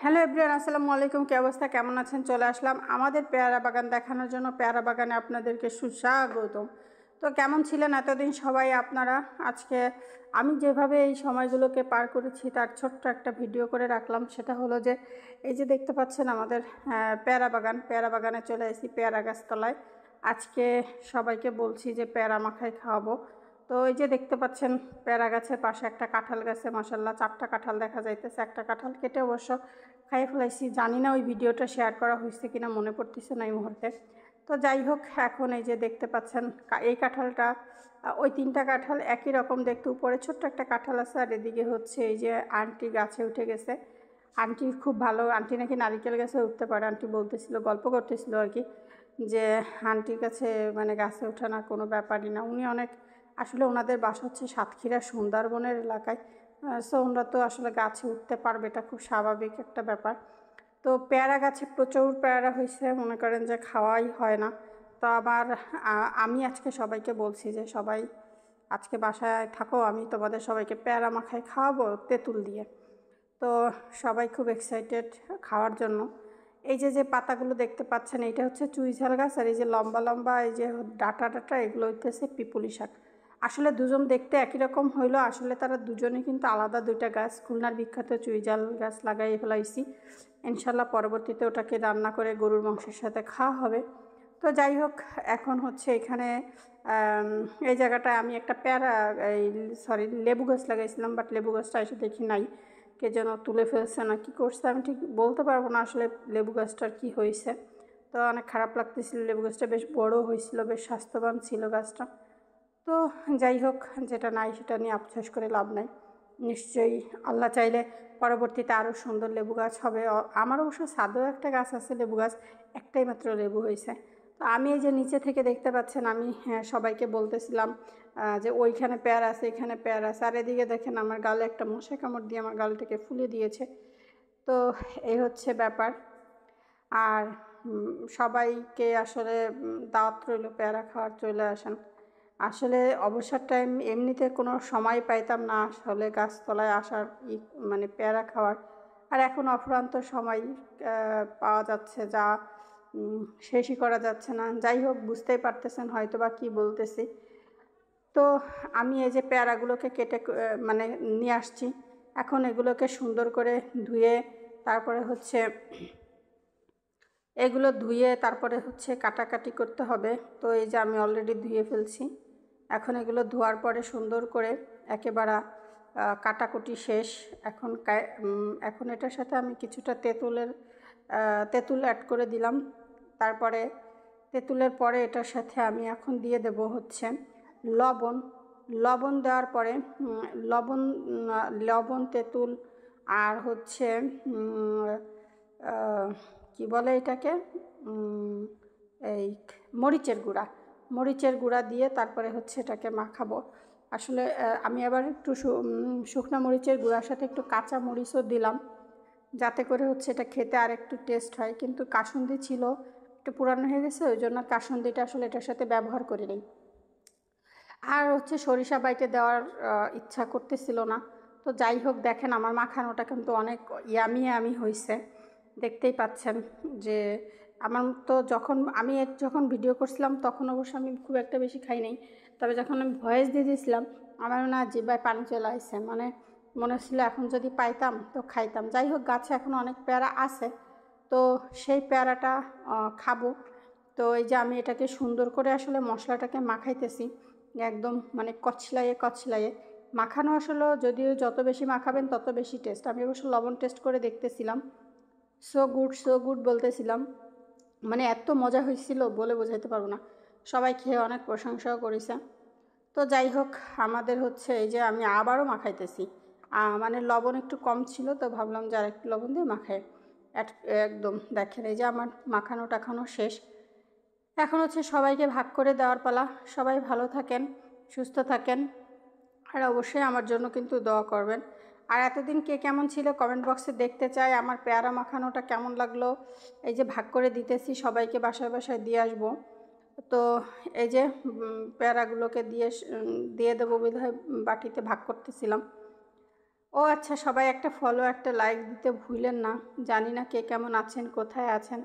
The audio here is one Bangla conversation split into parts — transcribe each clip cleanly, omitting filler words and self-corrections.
হ্যালো এভরিওয়ান, আসসালামু আলাইকুম। কি অবস্থা, কেমন আছেন? চলে আসলাম আমাদের পেয়ারা বাগান দেখানোর জন্য। পেয়ারা বাগানে আপনাদেরকে সুস্বাগতম। তো কেমন ছিলেন এতদিন সবাই আপনারা? আজকে আমি যেভাবে এই সময়গুলোকে পার করেছি তার ছোট্ট একটা ভিডিও করে রাখলাম। সেটা হলো যে এই যে দেখতে পাচ্ছেন আমাদের পেয়ারা বাগানে চলে এসেছি, পেয়ারা গাছতলায়। আজকে সবাইকে বলছি যে পেয়ারা মাখায় খাওয়াবো। তো এই যে দেখতে পাচ্ছেন পেয়ারা গাছের পাশে একটা কাঁঠাল গাছে মাশাল্লাহ 4টা কাঁঠাল দেখা যাইতেছে। একটা কাঁঠাল কেটে অবশ্য খাইয়ে ফেলাইছি, জানি না ওই ভিডিওটা শেয়ার করা হয়েছে কিনা, মনে পড়তেছে না এই মুহূর্তে। তো যাই হোক, এখন এই যে দেখতে পাচ্ছেন এই কাঁঠালটা, ওই 3টা কাঁঠাল একই রকম দেখতে। উপরে ছোট্ট একটা কাঁঠাল আছে, আর এদিকে হচ্ছে এই যে আন্টি গাছে উঠে গেছে। আন্টি খুব ভালো, আন্টি নাকি নারিকেল গাছে উঠতে পারে। আন্টি বলতেছিল, গল্প করতেছিল আর কি, যে আন্টির কাছে মানে গাছে ওঠা না কোনো ব্যাপারই না। উনি অনেক, আসলে ওনাদের বাসা হচ্ছে সাতক্ষীরা সুন্দরবনের এলাকায়। সো ওনারা তো আসলে গাছে উঠতে পারবে, এটা খুব স্বাভাবিক একটা ব্যাপার। তো পেয়ারা গাছে প্রচুর পেয়ারা হয়েছে, মনে করেন যে খাওয়াই হয় না। তো আবার আমি আজকে সবাইকে বলছি যে সবাই আজকে বাসায় থাকো, আমি তোমাদের সবাইকে পেয়ারা মাখায় খাওয়াবো তেঁতুল দিয়ে। তো সবাই খুব এক্সাইটেড খাওয়ার জন্য। এই যে যে পাতাগুলো দেখতে পাচ্ছেন, এইটা হচ্ছে চুইঝাল গাছ, আর এই যে লম্বা লম্বা এই যে ডাটা ডাটা, এগুলো হইতেছে পিপুলি শাক। আসলে দুজন দেখতে একই রকম হইলো, আসলে তারা দুজনে কিন্তু আলাদা দুইটা গাছ। খুলনার বিখ্যাত চুইঝাল গাছ লাগাই ফেলাইছি, ইনশাল্লাহ পরবর্তীতে ওটাকে রান্না করে গরুর মাংসের সাথে খাওয়া হবে। তো যাই হোক, এখন হচ্ছে এখানে এই জায়গাটায় আমি একটা লেবু গাছ লাগাইছিলাম, বাট লেবু গাছটা এসে দেখি নাই, কে যেন তুলে ফেলছে না কি করছে, আমি ঠিক বলতে পারবো না আসলে লেবু গাছটার কি হয়েছে। তো অনেক খারাপ লাগতেছিল, লেবু গাছটা বেশ বড় হয়েছিল, বেশ স্বাস্থ্যবান ছিল গাছটা। তো যাই হোক, যেটা নাই সেটা নিয়ে আফসোস করে লাভ নাই। নিশ্চয়ই আল্লাহ চাইলে পরবর্তীতে আরও সুন্দর লেবু গাছ হবে। আমার অবশ্য ছাদেও একটা গাছ আছে লেবু গাছ, একটাই মাত্র লেবু হয়েছে। তো আমি এই যে নিচে থেকে দেখতে পাচ্ছেন, আমি সবাইকে বলতেছিলাম যে ওইখানে পেয়ারা আছে, এখানে পেয়ারা আছে, আর এদিকে দেখেন আমার গালে একটা মশা কামড় দিয়ে আমার গালটাকে ফুলে দিয়েছে। তো এই হচ্ছে ব্যাপার। আর সবাইকে আসলে দাওয়াত রইল, পেয়ারা খাওয়ার, চলে আসেন। আসলে অবসর টাইম এমনিতে কোনো সময় পাইতাম না আসলে গাছতলায় আসার, মানে পেয়ারা খাওয়ার। আর এখন অফুরন্ত সময় পাওয়া যাচ্ছে, যা শেষই করা যাচ্ছে না। যাই হোক, বুঝতেই পারতেছেন হয়তো বা কী বলতেছি। তো আমি এই যে পেয়ারাগুলোকে কেটে মানে নিয়ে আসছি। এখন এগুলোকে সুন্দর করে ধুয়ে তারপরে হচ্ছে তারপরে হচ্ছে কাটাকাটি করতে হবে। তো এই যে আমি অলরেডি ধুয়ে ফেলছি। এখন এগুলো ধোয়ার পরে সুন্দর করে একেবারে কাটাকুটি শেষ। এখন এটার সাথে আমি কিছুটা তেঁতুল অ্যাড করে দিলাম। তারপরে তেঁতুলের পরে এটার সাথে আমি এখন দিয়ে দেব হচ্ছে লবণ। লবণ দেওয়ার পরে লবণ, তেঁতুল, আর হচ্ছে কি বলে এটাকে, এই মরিচের গুঁড়া দিয়ে তারপরে হচ্ছে এটাকে মাখাবো। আসলে আমি আবার একটু শুকনো মরিচের গুঁড়ার সাথে একটু কাঁচা মরিচও দিলাম, যাতে করে হচ্ছে এটা খেতে আর একটু টেস্ট হয়। কিন্তু কাসুন্দি ছিল, একটু পুরানো হয়ে গেছে, ওই জন্য কাসুন্দিটা আসলে এটার সাথে ব্যবহার করি নাই। আর হচ্ছে সরিষা বাইটে দেওয়ার ইচ্ছা করতেছিল না। তো যাই হোক, দেখেন আমার মাখানোটা কিন্তু অনেক ইয়ামি হয়েছে, দেখতেই পাচ্ছেন। যে আমার তো যখন ভিডিও করছিলাম তখন অবশ্য আমি খুব একটা বেশি খাই নাই, তবে যখন আমি ভয়েস দিয়ে দিয়েছিলাম আমার না জিহ্বায় পানি চলে আসছে, মানে মনে হচ্ছিল এখন যদি পাইতাম তো খাইতাম। যাই হোক, গাছে এখন অনেক পেয়ারা আছে, তো সেই পেয়ারাটা খাবো। তো এই যে আমি এটাকে সুন্দর করে আসলে মশলাটাকে মাখাইতেছি, একদম মানে কচলাইয়ে মাখানো। আসলে যদিও যত বেশি মাখাবেন তত বেশি টেস্ট। আমি অবশ্য লবণ টেস্ট করে দেখতেছিলাম, সো গুড বলতেছিলাম, মানে এত মজা হয়েছিল বলে বোঝাইতে পারবো না। সবাই খেয়ে অনেক প্রশংসাও করেছে। তো যাই হোক, আমাদের হচ্ছে এই যে আমি আবারও মাখাইতেছি, মানে লবণ একটু কম ছিল, তো ভাবলাম যে আরেকটু লবণ দিয়ে মাখাই। একদম দেখেন এই যে আমার মাখানো টাখানো শেষ। এখন হচ্ছে সবাইকে ভাগ করে দেওয়ার পালা। সবাই ভালো থাকেন, সুস্থ থাকেন, আর অবশ্যই আমার জন্য কিন্তু দোয়া করবেন। আর এতদিন কে কেমন ছিল কমেন্ট বক্সে দেখতে চাই। আমার পেয়ারা মাখানোটা কেমন লাগলো, এই যে ভাগ করে দিতেছি সবাইকে, বাসায় বাসায় দিয়ে আসবো। তো এই যে পেয়ারাগুলোকে দিয়ে দেবো বিধায় বাটিতে ভাগ করতেছিলাম। ও আচ্ছা, সবাই একটা ফলো একটা লাইক দিতে ভুলেন না। জানি না কে কেমন আছেন, কোথায় আছেন।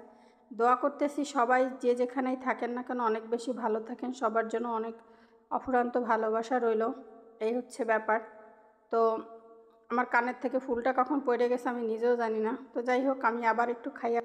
দোয়া করতেছি সবাই যে যেখানেই থাকেন না কেন অনেক বেশি ভালো থাকেন, সবার জন্য অনেক অফুরন্ত ভালোবাসা রইল। এই হচ্ছে ব্যাপার। তো আমার কানের থেকে ফুলটা কখন পড়ে গেছে আমি নিজেও জানি না। তো যাই হোক, আমি আবার একটু খাইয়া